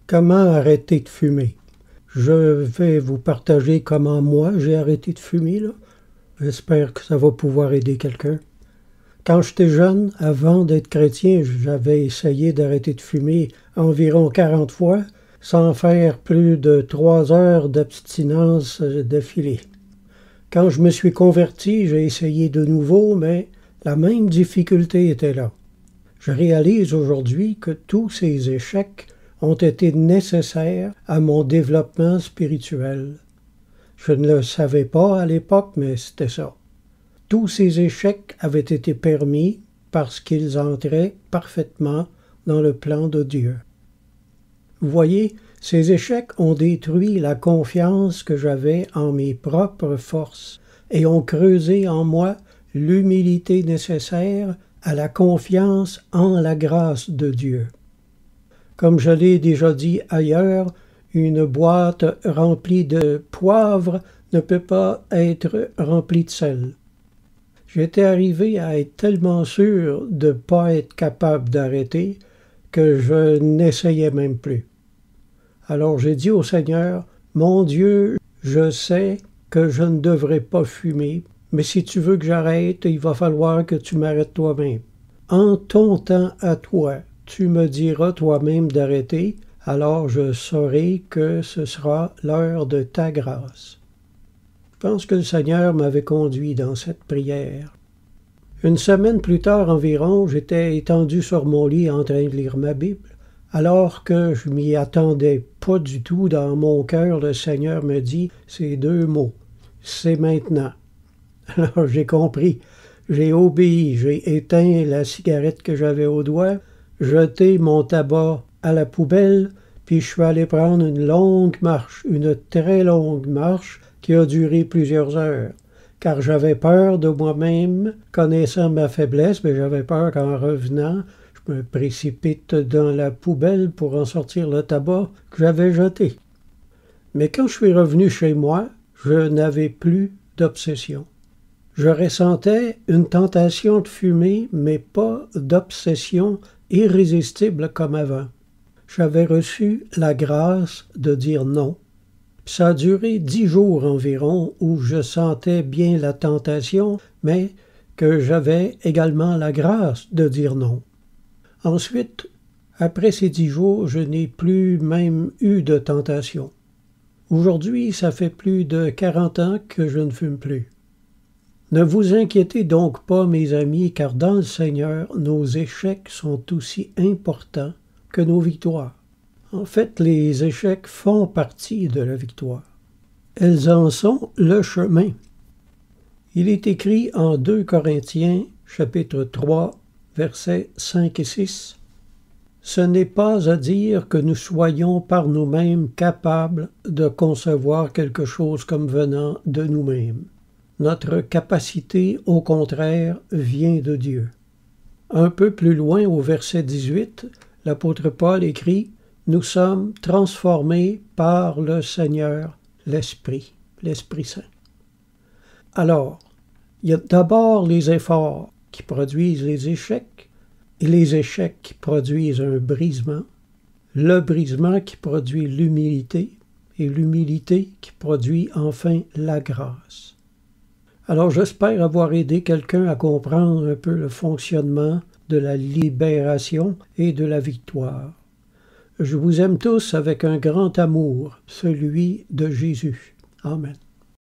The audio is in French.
Comment arrêter de fumer? Je vais vous partager comment moi j'ai arrêté de fumer, là. J'espère que ça va pouvoir aider quelqu'un. Quand j'étais jeune, avant d'être chrétien, j'avais essayé d'arrêter de fumer environ 40 fois, sans faire plus de 3 heures d'abstinence d'affilée. Quand je me suis converti, j'ai essayé de nouveau, mais la même difficulté était là. Je réalise aujourd'hui que tous ces échecs ont été nécessaires à mon développement spirituel. Je ne le savais pas à l'époque, mais c'était ça. Tous ces échecs avaient été permis parce qu'ils entraient parfaitement dans le plan de Dieu. Vous voyez, ces échecs ont détruit la confiance que j'avais en mes propres forces et ont creusé en moi l'humilité nécessaire à la confiance en la grâce de Dieu. Comme je l'ai déjà dit ailleurs, une boîte remplie de poivre ne peut pas être remplie de sel. J'étais arrivé à être tellement sûr de ne pas être capable d'arrêter que je n'essayais même plus. Alors j'ai dit au Seigneur, « Mon Dieu, je sais que je ne devrais pas fumer, mais si tu veux que j'arrête, il va falloir que tu m'arrêtes toi-même. En ton temps à toi, tu me diras toi-même d'arrêter, alors je saurai que ce sera l'heure de ta grâce. » Je pense que le Seigneur m'avait conduit dans cette prière. Une semaine plus tard environ, j'étais étendu sur mon lit en train de lire ma Bible. Alors que je m'y attendais pas du tout, dans mon cœur, le Seigneur me dit ces deux mots, « C'est maintenant ». Alors j'ai compris, j'ai obéi, j'ai éteint la cigarette que j'avais au doigt, jeté mon tabac à la poubelle, puis je suis allé prendre une longue marche, une très longue marche qui a duré plusieurs heures, car j'avais peur de moi-même, connaissant ma faiblesse, mais j'avais peur qu'en revenant, je me précipite dans la poubelle pour en sortir le tabac que j'avais jeté. Mais quand je suis revenu chez moi, je n'avais plus d'obsession. Je ressentais une tentation de fumer, mais pas d'obsession irrésistible comme avant. J'avais reçu la grâce de dire non. Ça a duré 10 jours environ où je sentais bien la tentation, mais que j'avais également la grâce de dire non. Ensuite, après ces 10 jours, je n'ai plus même eu de tentation. Aujourd'hui, ça fait plus de 40 ans que je ne fume plus. Ne vous inquiétez donc pas, mes amis, car dans le Seigneur, nos échecs sont aussi importants que nos victoires. En fait, les échecs font partie de la victoire. Elles en sont le chemin. Il est écrit en 2 Corinthiens, chapitre 3, versets 5 et 6. « Ce n'est pas à dire que nous soyons par nous-mêmes capables de concevoir quelque chose comme venant de nous-mêmes. Notre capacité, au contraire, vient de Dieu. » Un peu plus loin, au verset 18, l'apôtre Paul écrit « Nous sommes transformés par le Seigneur, l'Esprit Saint. » Alors, il y a d'abord les efforts qui produisent les échecs, et les échecs qui produisent un brisement, le brisement qui produit l'humilité, et l'humilité qui produit enfin la grâce. Alors j'espère avoir aidé quelqu'un à comprendre un peu le fonctionnement de la libération et de la victoire. Je vous aime tous avec un grand amour, celui de Jésus. Amen.